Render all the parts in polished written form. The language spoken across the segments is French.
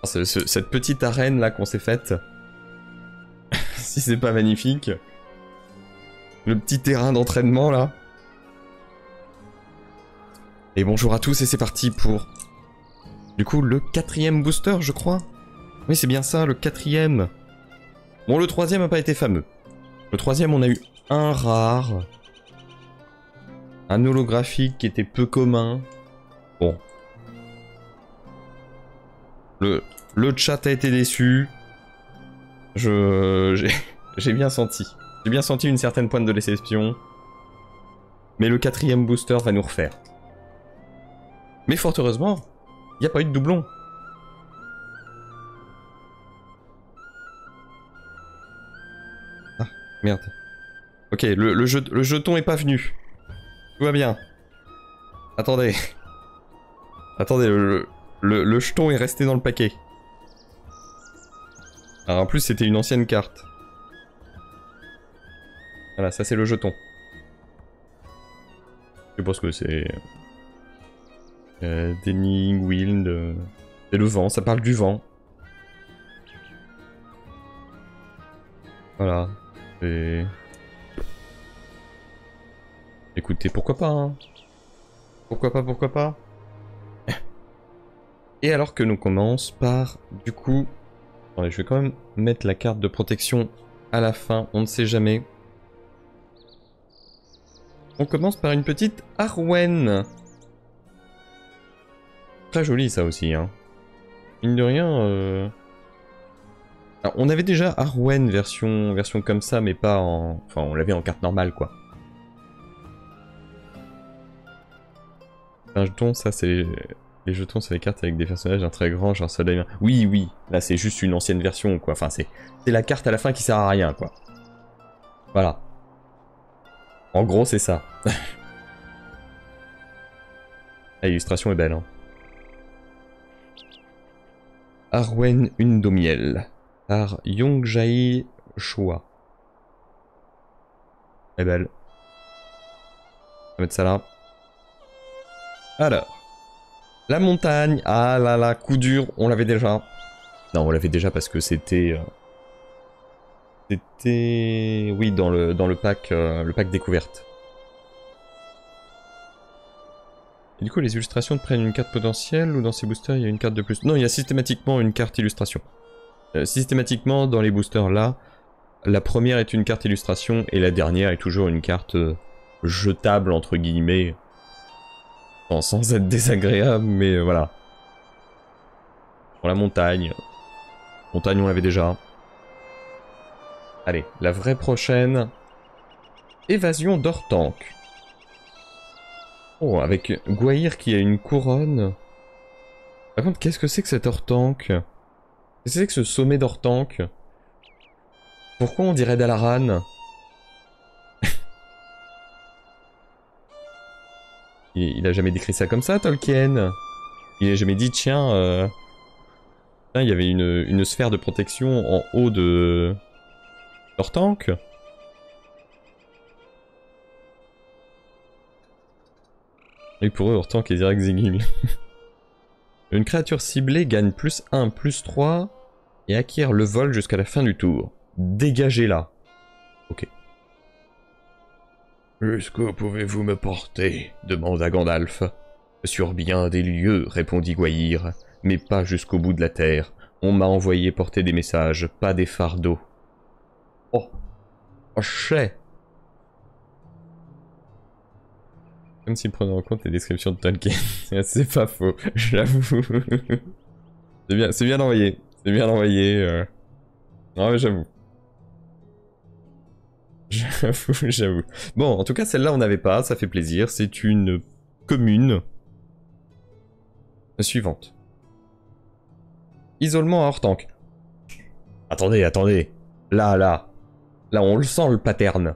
Cette petite arène là qu'on s'est faite. Si c'est pas magnifique. Le petit terrain d'entraînement là. Et bonjour à tous et c'est parti pour... Du coup le 4e booster je crois. Oui c'est bien ça, le 4e. Bon le 3e a pas été fameux. Le 3e on a eu un rare. Un holographique qui était peu commun. Bon. Le chat a été déçu. J'ai bien senti. J'ai bien senti une certaine pointe de déception. Mais le 4e booster va nous refaire. Mais fort heureusement, il n'y a pas eu de doublon. Ah, merde. Ok, le jeton est pas venu. Tout va bien. Attendez. Attendez, le jeton est resté dans le paquet. Alors en plus c'était une ancienne carte. Voilà, ça c'est le jeton. Je pense que c'est... Denning, Wind... C'est le vent, ça parle du vent. Voilà. Et... Écoutez, pourquoi pas, hein. Pourquoi pas, pourquoi pas. Et alors que nous commence par, du coup... Attendez, je vais quand même mettre la carte de protection à la fin, on ne sait jamais. On commence par une petite Arwen. Très joli ça aussi, hein. Mine de rien... Alors, on avait déjà Arwen version comme ça, mais pas en... Enfin, on l'avait en carte normale, quoi. Un jeton, ça c'est... Les jetons, c'est les cartes avec des personnages d'un très grand, genre Soleil. Oui, oui, là c'est juste une ancienne version, quoi. Enfin, c'est la carte à la fin qui sert à rien, quoi. Voilà. En gros, c'est ça. L'illustration est belle, hein. Arwen Undomiel, par Yongjae Chua. Elle est belle. On va mettre ça là. Alors. La montagne, ah là là, coup dur, on l'avait déjà. Non, on l'avait déjà parce que c'était... C'était... Oui, dans le pack découverte. Et du coup, les illustrations te prennent une carte potentielle ou dans ces boosters, il y a une carte de plus? Non, il y a systématiquement une carte illustration. Systématiquement, dans les boosters là, la première est une carte illustration et la dernière est toujours une carte jetable, entre guillemets. Sans être désagréable, mais voilà. Pour la montagne. Montagne, on l'avait déjà. Allez, la vraie prochaine. Évasion d'Ortank. Oh, avec Gwaihir qui a une couronne. Par contre, qu'est-ce que c'est que cet Ortank? Qu'est-ce que c'est que ce sommet d'Ortank? Pourquoi on dirait Dalaran? Il a jamais décrit ça comme ça, Tolkien. Il a jamais dit, tiens, il y avait une sphère de protection en haut de... Ortank. Et pour eux, Ortank est direct Zigil. Une créature ciblée gagne +1, +3 et acquiert le vol jusqu'à la fin du tour. Dégagez-la. Ok. Jusqu'où pouvez-vous me porter? Demanda Gandalf. Sur bien des lieux, répondit Gwaihir, mais pas jusqu'au bout de la terre. On m'a envoyé porter des messages, pas des fardeaux. Oh. Oh, chais. Comme s'il prenait en compte les descriptions de Tolkien. C'est pas faux, j'avoue. C'est bien envoyé. C'est bien envoyé. Non mais j'avoue. J'avoue. Bon, en tout cas, celle-là, on n'avait pas, ça fait plaisir. C'est une commune. Suivante. Isolement à Ortank. Attendez, attendez. Là, on le sent, le pattern.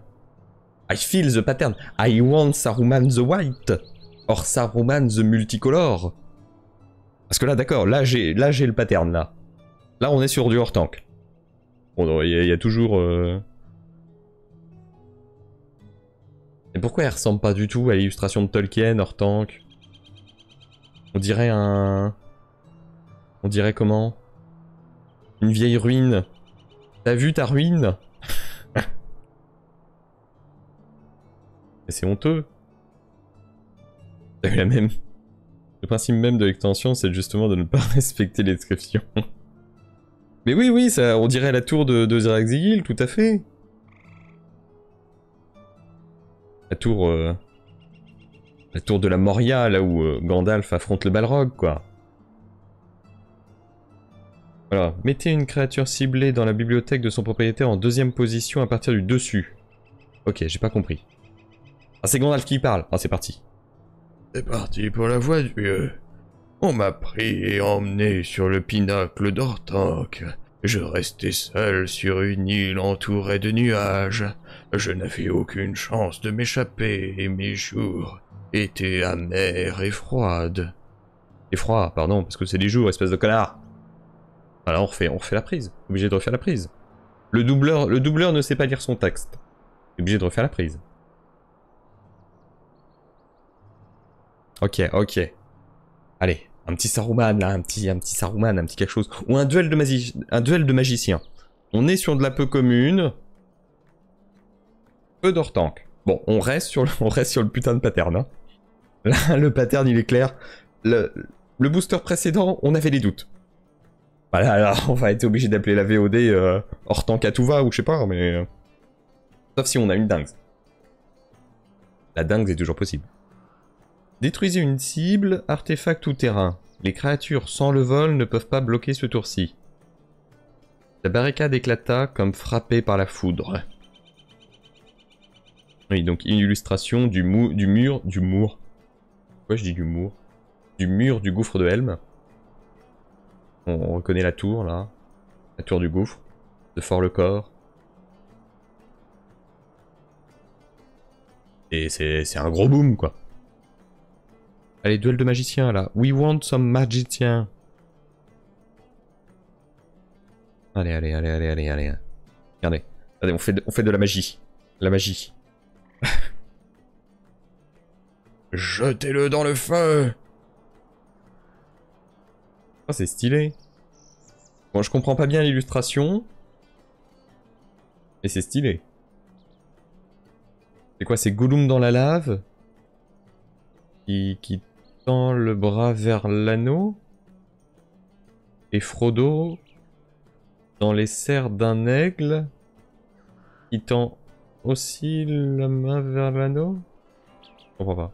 I feel the pattern. I want Saruman the White. Or Saruman the Multicolor. Parce que là, d'accord, là, j'ai le pattern, là. Là, on est sur du Ortank. Bon, il y a toujours... Et pourquoi elle ressemble pas du tout à l'illustration de Tolkien, Ortank? On dirait un... On dirait comment? Une vieille ruine. T'as vu ta ruine? C'est honteux. T'as eu la même... Le principe même de l'extension, c'est justement de ne pas respecter les descriptions. Mais oui, oui, ça, on dirait la tour de Zerexigil, tout à fait. La tour de la Moria, là où Gandalf affronte le Balrog, quoi. Voilà. Mettez une créature ciblée dans la bibliothèque de son propriétaire en deuxième position à partir du dessus. Ok, j'ai pas compris. Ah, c'est Gandalf qui parle. Ah, c'est parti. C'est parti pour la voie du mieux. On m'a pris et emmené sur le pinacle d'Orthanc. Je restais seul sur une île entourée de nuages. Je n'avais aucune chance de m'échapper et mes jours étaient amers et froides. Et froid, pardon, parce que c'est des jours, espèce de connard. Voilà, on refait la prise. Obligé de refaire la prise. Le doubleur ne sait pas lire son texte. Obligé de refaire la prise. Ok, ok. Allez, un petit Saruman là, un petit Saruman, un petit quelque chose. Ou un duel de magicien. On est sur de la peu commune. Peu d'Orthanc. Bon, on reste sur le putain de pattern. Hein. Là, le pattern il est clair. Le booster précédent, on avait des doutes. Voilà, alors on va être obligé d'appeler la VOD Orthanc à tout va ou je sais pas, mais... Sauf si on a une dingue. La dingue est toujours possible. Détruisez une cible, artefact ou terrain. Les créatures sans le vol ne peuvent pas bloquer ce tour-ci. La barricade éclata comme frappée par la foudre. Oui, donc une illustration du mur. Pourquoi je dis du mur? Du mur du gouffre de Helm. On reconnaît la tour, là. La tour du gouffre. De Fort-le-Corps. Et c'est un gros boom, quoi. Allez, duel de magicien, là. We want some magicien. Allez. Regardez, on fait de la magie. La magie. Jetez-le dans le feu! Oh, c'est stylé. Bon, je comprends pas bien l'illustration. Mais c'est stylé. C'est quoi, c'est Gollum dans la lave qui tend le bras vers l'anneau. Et Frodo dans les serres d'un aigle qui tend aussi la main vers l'anneau. Je comprends pas.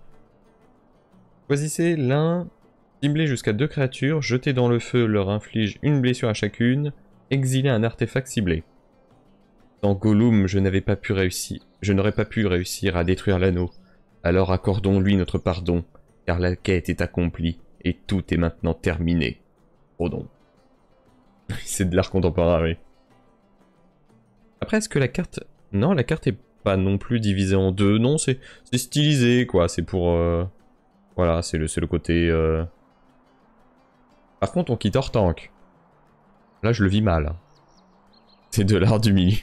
Choisissez l'un. Cibler jusqu'à 2 créatures, jeter dans le feu leur inflige une blessure à chacune, exiler un artefact ciblé. Dans Gollum, je n'aurais pas pu réussir à détruire l'anneau. Alors accordons-lui notre pardon, car la quête est accomplie et tout est maintenant terminé. Frodon. C'est de l'art contemporain, oui. Après, est-ce que la carte... Non, la carte est pas non plus divisée en deux. Non, c'est stylisé, quoi. C'est pour... Voilà, c'est le côté... Par contre, on quitte Orthanc. Là, je le vis mal. C'est de l'art du milieu.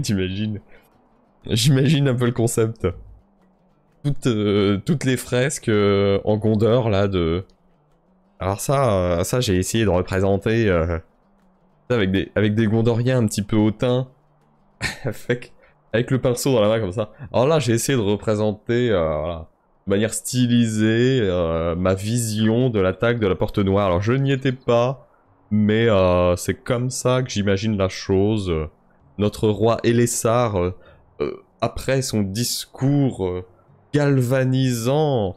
T'imagines? J'imagine un peu le concept. Toutes les fresques en Gondor, là, de... Alors ça j'ai essayé de représenter avec des Gondoriens un petit peu hautains. Avec le pinceau dans la main, comme ça. Alors là, j'ai essayé de représenter... voilà. De manière stylisée, ma vision de l'attaque de la Porte Noire. Alors je n'y étais pas, mais c'est comme ça que j'imagine la chose. Notre roi Elessar, après son discours galvanisant,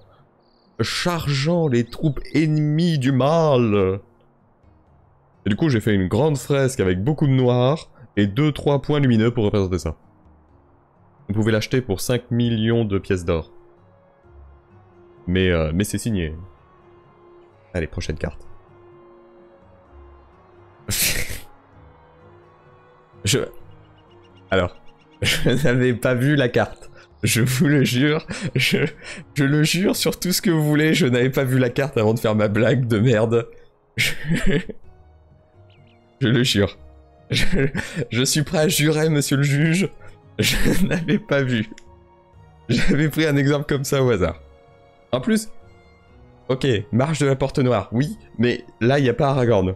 chargeant les troupes ennemies du mal. Et du coup j'ai fait une grande fresque avec beaucoup de noir et 2-3 points lumineux pour représenter ça. Vous pouvez l'acheter pour 5 millions de pièces d'or. Mais c'est signé. Allez, prochaine carte. Alors, je n'avais pas vu la carte. Je vous le jure. Je le jure sur tout ce que vous voulez. Je n'avais pas vu la carte avant de faire ma blague de merde. Je le jure. Je suis prêt à jurer, monsieur le juge. Je n'avais pas vu. J'avais pris un exemple comme ça au hasard. En plus, ok, marche de la Porte Noire, oui, mais là, il n'y a pas Aragorn.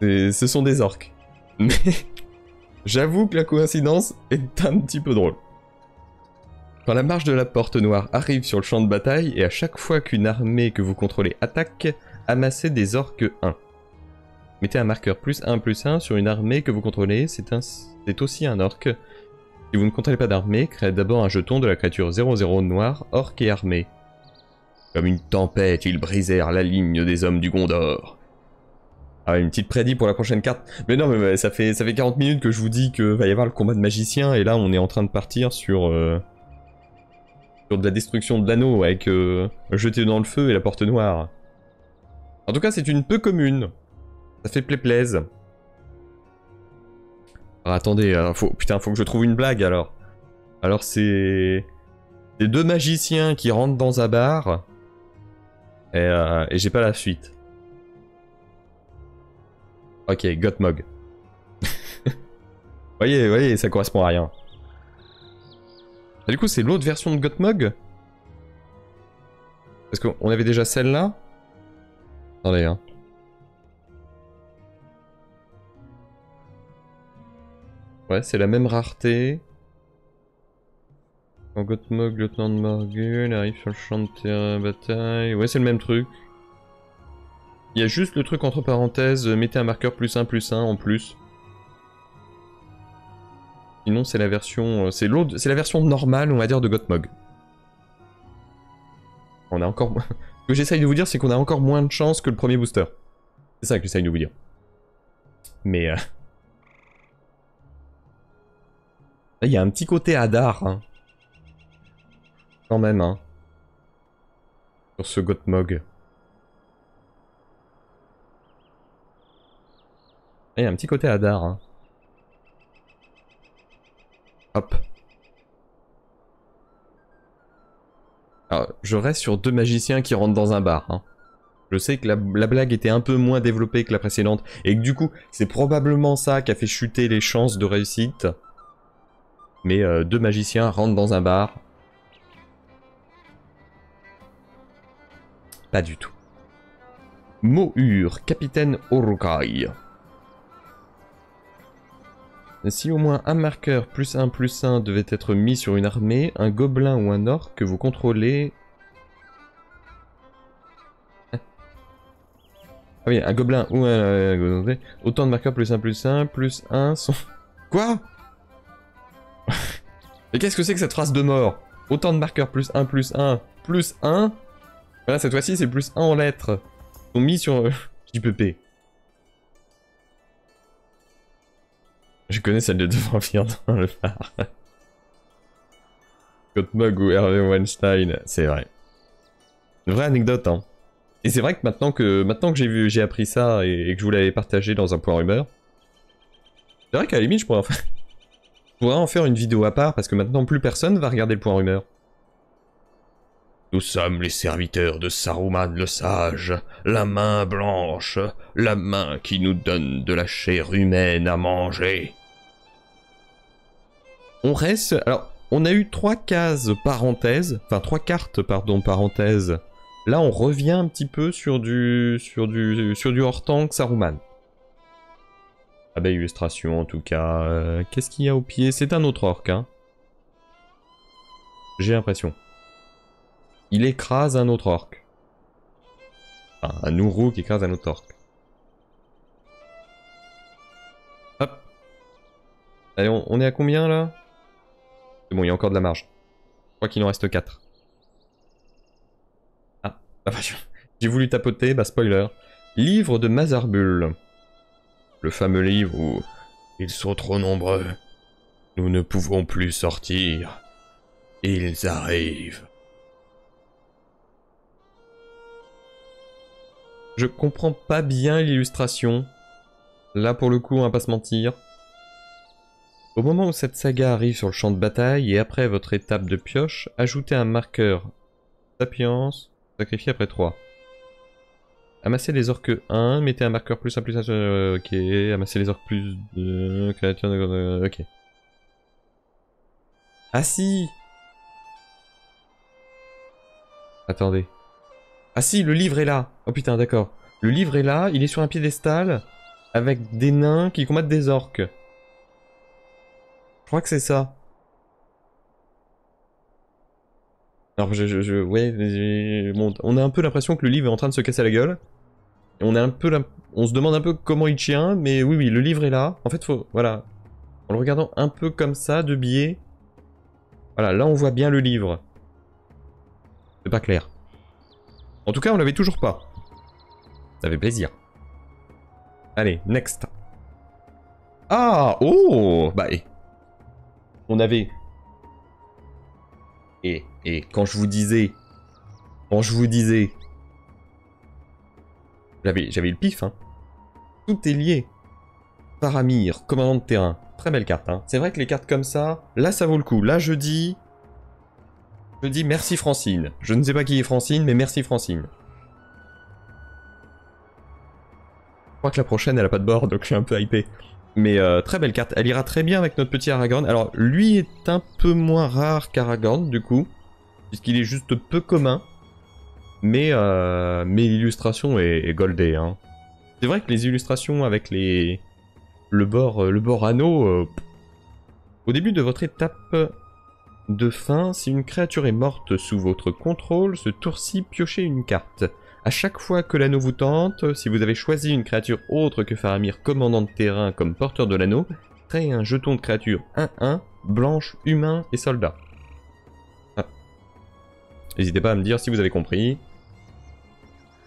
Ce sont des orques. Mais j'avoue que la coïncidence est un petit peu drôle. Quand la marche de la porte noire arrive sur le champ de bataille, et à chaque fois qu'une armée que vous contrôlez attaque, amassez des orques 1. Mettez un marqueur +1/+1 sur une armée que vous contrôlez, c'est aussi un orque. Si vous ne contrôlez pas d'armée, créez d'abord un jeton de la créature 0/0 noire, orque et armée. Comme une tempête, ils brisèrent la ligne des hommes du Gondor. Ah ouais, une petite prédit pour la prochaine carte. Mais non, mais ça fait 40 minutes que je vous dis que va y avoir le combat de magicien, et là on est en train de partir sur de la destruction de l'anneau avec jeté dans le feu et la porte noire. En tout cas, c'est une peu commune. Ça fait plaise. Alors attendez, putain, faut que je trouve une blague alors. Alors c'est deux magiciens qui rentrent dans un bar et j'ai pas la suite. Ok, Gottmog. voyez, ça correspond à rien. Ah, du coup, c'est l'autre version de Gottmog? Parce qu'on avait déjà celle-là. Attendez, hein. Ouais, c'est la même rareté. Quand Gottmog, lieutenant de Morgul, arrive sur le champ de terrain bataille... Ouais, c'est le même truc. Il y a juste le truc entre parenthèses, mettez un marqueur +1/+1 en plus. Sinon, c'est la version... c'est la version normale, on va dire, de Gottmog. On a encore... Ce que j'essaye de vous dire, c'est qu'on a encore moins de chance que le premier booster. C'est ça que j'essaye de vous dire. Mais... il y a un petit côté Hadar, hein. Quand même, hein. Sur ce Gottmog. Il y a un petit côté Hadar, hein. Hop. Alors, je reste sur deux magiciens qui rentrent dans un bar, hein. Je sais que la blague était un peu moins développée que la précédente, et que du coup, c'est probablement ça qui a fait chuter les chances de réussite. Mais deux magiciens rentrent dans un bar. Pas du tout. Mohur, capitaine Uruk-hai. Si au moins un marqueur +1/+1 devait être mis sur une armée, un gobelin ou un orc que vous contrôlez... Ah oui, un gobelin ou un... autant de marqueurs +1/+1, +1 sont... Quoi? Mais qu'est-ce que c'est que cette phrase de mort? Autant de marqueurs +1/+1, +1... Voilà, cette fois-ci, c'est +1 en lettres. Ils sont mis sur... JPP. Je connais celle de devant venir dans le phare. Gottmog ou Hervé Weinstein, c'est vrai. Une vraie anecdote, hein. Et c'est vrai que maintenant que j'ai appris ça et que je vous l'avais partagé dans un point rumeur, c'est vrai qu'à la limite, je pourrais en faire une vidéo à part, parce que maintenant, plus personne va regarder le point rumeur. Nous sommes les serviteurs de Saruman le Sage, la main blanche, la main qui nous donne de la chair humaine à manger. On reste... Alors, on a eu 3 cases parenthèses, enfin 3 cartes, pardon, parenthèses. Là, on revient un petit peu sur du hors-tank Saruman. Ah bah, illustration en tout cas. Qu'est-ce qu'il y a au pied? C'est un autre orc, hein. J'ai l'impression. Il écrase un autre orc. Enfin, un Uruk qui écrase un autre orc. Hop. Allez, on est à combien là? C'est bon, il y a encore de la marge. Je crois qu'il en reste 4. Ah, j'ai voulu tapoter, bah spoiler. Livre de Mazarbul. Le fameux livre où... Ils sont trop nombreux. Nous ne pouvons plus sortir. Ils arrivent. Je comprends pas bien l'illustration. Là, pour le coup, on va pas se mentir. Au moment où cette saga arrive sur le champ de bataille et après votre étape de pioche, ajoutez un marqueur Sapience, sacrifié après 3. Amassez les orques 1, mettez un marqueur +1/+1, ok. Amassez les orques +2, créature de... ok. Ah si! Attendez. Ah si, le livre est là! Oh putain, d'accord. Le livre est là, il est sur un piédestal. avec des nains qui combattent des orques. Je crois que c'est ça. Alors ouais, bon, on a un peu l'impression que le livre est en train de se casser la gueule. Et on se demande un peu comment il tient, mais oui, le livre est là. En fait, voilà. En le regardant un peu comme ça, de biais. Voilà, là on voit bien le livre. C'est pas clair. En tout cas, on l'avait toujours pas. Ça fait plaisir. Allez, next. Ah, oh, bah, on avait... Et quand je vous disais... J'avais le pif, hein. Tout est lié. Faramir, commandant de terrain. Très belle carte, hein. C'est vrai que les cartes comme ça, là ça vaut le coup. Là je dis merci Francine. Je ne sais pas qui est Francine, mais merci Francine. Je crois que la prochaine elle a pas de bord, donc je suis un peu hypé. Mais très belle carte, elle ira très bien avec notre petit Aragorn. Alors lui est un peu moins rare qu'Aragorn du coup, puisqu'il est juste peu commun. Mais l'illustration est goldée, hein. C'est vrai que les illustrations avec le bord anneau... Au début de votre étape de fin, si une créature est morte sous votre contrôle, ce tour-ci, piochez une carte. À chaque fois que l'anneau vous tente, si vous avez choisi une créature autre que Faramir, commandant de terrain comme porteur de l'anneau, créez un jeton de créature 1-1, blanche, humain et soldat. Ah. N'hésitez pas à me dire si vous avez compris.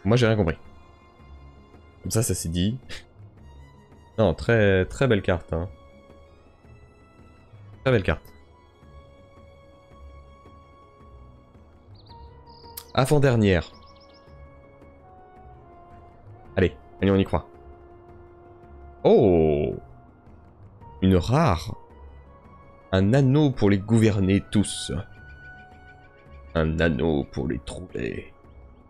Moi j'ai rien compris. Comme ça c'est dit. Non, très belle carte, hein. Très belle carte. Avant-dernière. Allez, on y croit. Oh! Une rare. Un anneau pour les gouverner tous. Un anneau pour les trouver.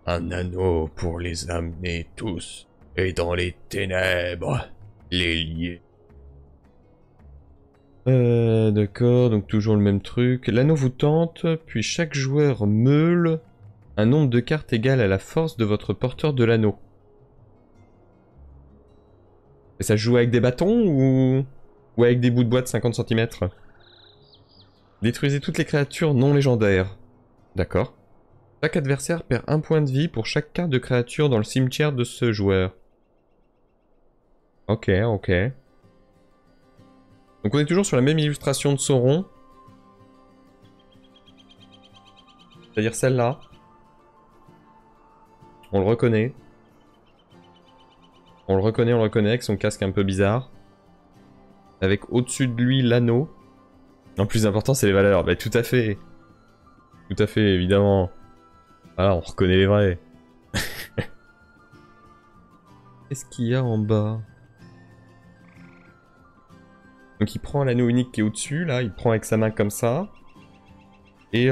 Un anneau pour les amener tous. Et dans les ténèbres, les lier. D'accord, donc toujours le même truc. L'anneau vous tente, puis chaque joueur meule un nombre de cartes égal à la force de votre porteur de l'anneau. Et ça joue avec des bâtons ou avec des bouts de bois de 50 cm? Détruisez toutes les créatures non légendaires. D'accord. Chaque adversaire perd un point de vie pour chaque carte de créature dans le cimetière de ce joueur. Ok. Donc on est toujours sur la même illustration de Sauron. C'est-à-dire celle-là. On le reconnaît. On le reconnaît avec son casque un peu bizarre. Avec au-dessus de lui l'anneau. Le plus important c'est les valeurs. Bah tout à fait. Tout à fait, évidemment. Voilà, on reconnaît les vrais. Qu'est-ce qu'il y a en bas? Donc il prend l'anneau unique qui est au-dessus, là, il prend avec sa main comme ça. Et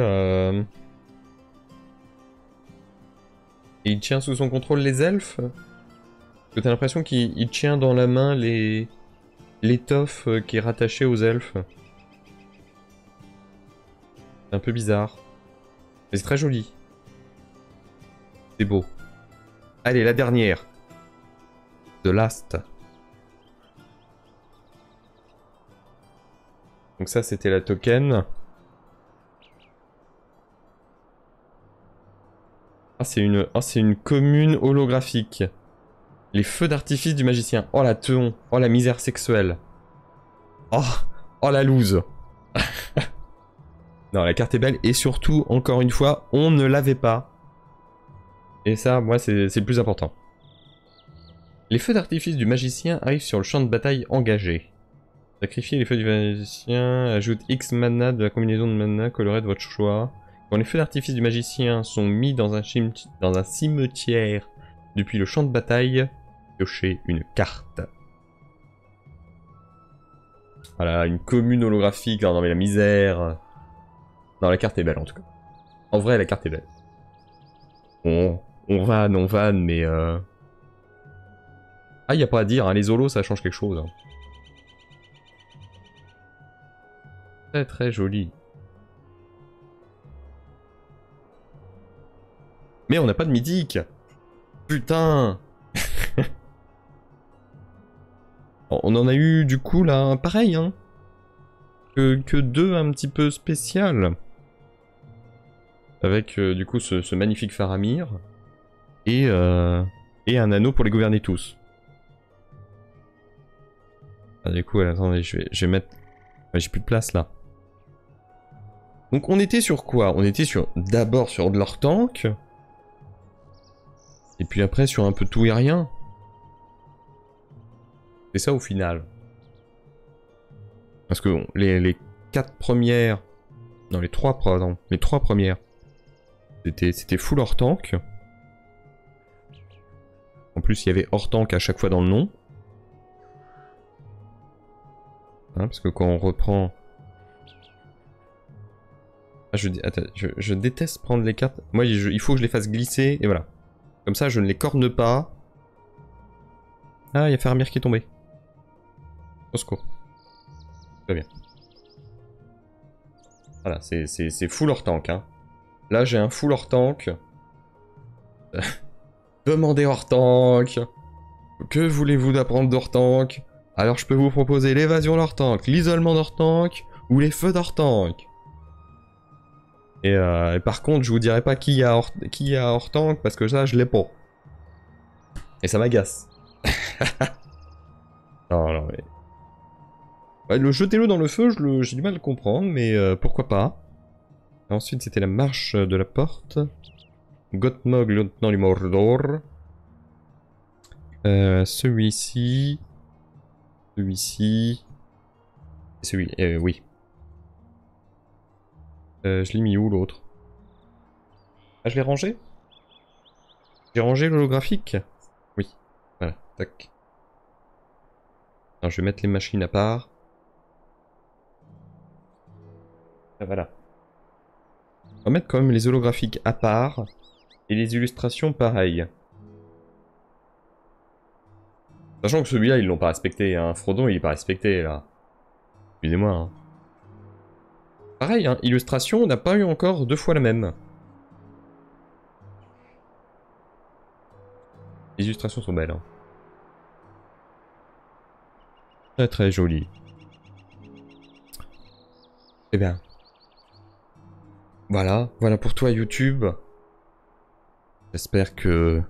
il tient sous son contrôle les elfes. Parce que t'as l'impression qu'il tient dans la main l'étoffe qui est rattachée aux elfes. C'est un peu bizarre. Mais c'est très joli. C'est beau. Allez, la dernière. The Last. Donc ça, c'était la token. Ah, c'est une commune holographique. Les feux d'artifice du magicien. Oh la teon. Oh la misère sexuelle. Oh la loose. Non, la carte est belle. Et surtout, encore une fois, on ne l'avait pas. Et ça, moi, c'est le plus important. Les feux d'artifice du magicien arrivent sur le champ de bataille engagé. Sacrifiez les feux du magicien, ajoute X mana de la combinaison de mana colorée de votre choix. Quand les feux d'artifice du magicien sont mis dans un cimetière depuis le champ de bataille, piochez une carte. Voilà, une commune holographique, non mais la misère. Non, la carte est belle en tout cas. En vrai, la carte est belle. On vanne, mais ah, y a pas à dire, hein, les holos ça change quelque chose. Hein. Très très joli. Mais on n'a pas de mythique. Putain. On en a eu du coup là, pareil, hein. Que deux un petit peu spéciales. Avec du coup ce magnifique Faramir. Et un anneau pour les gouverner tous. Ah, du coup, attendez, je vais mettre... Ouais, j'ai plus de place là. Donc on était sur quoi? On était sur d'abord sur de leur tank. Et puis après sur un peu tout et rien. C'est ça au final. Parce que les 4 premières... Non, les 3 pardon. Les 3 premières. C'était full hors tank. En plus, il y avait hors tank à chaque fois dans le nom. Hein, parce que quand on reprend... Ah, je déteste prendre les cartes. Moi, il faut que je les fasse glisser, et voilà. Comme ça, je ne les corne pas. Ah, il y a Faramir qui est tombé. Au secours. Très bien. Voilà, c'est full hors tank, hein. Là, j'ai un full hors tank. Demandez hors tank. Que voulez-vous d'apprendre d'hors tank? Alors, je peux vous proposer l'évasion d'hors tank, l'isolement d'hors tank, ou les feux d'hors tank. Et par contre, je vous dirai pas qui a hors tank, parce que ça, je l'ai pas. Et ça m'agace. Non, mais... Ouais, le jetez-le dans le feu, j'ai du mal à le comprendre, mais pourquoi pas. Et ensuite, c'était la marche de la porte. Gothmog, lieutenant du Mordor. Celui-ci. Celui-ci. Celui... oui. Je l'ai mis où, l'autre? Ah, je l'ai rangé? J'ai rangé l'holographique? Oui. Voilà, tac. Alors, je vais mettre les machines à part. Ah, voilà. On va mettre quand même les holographiques à part. Et les illustrations pareil. Sachant que celui-là, ils l'ont pas respecté, hein. Frodon, il est pas respecté, là. Excusez-moi, hein. Pareil, hein. Illustration, on n'a pas eu encore 2 fois la même. Les illustrations sont belles, hein. Très très jolies. Eh bien. Voilà pour toi YouTube. J'espère que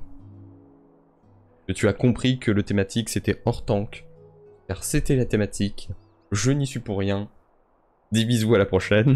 tu as compris que le thématique c'était hors tank. Car c'était la thématique. Je n'y suis pour rien. Dis bisous à la prochaine.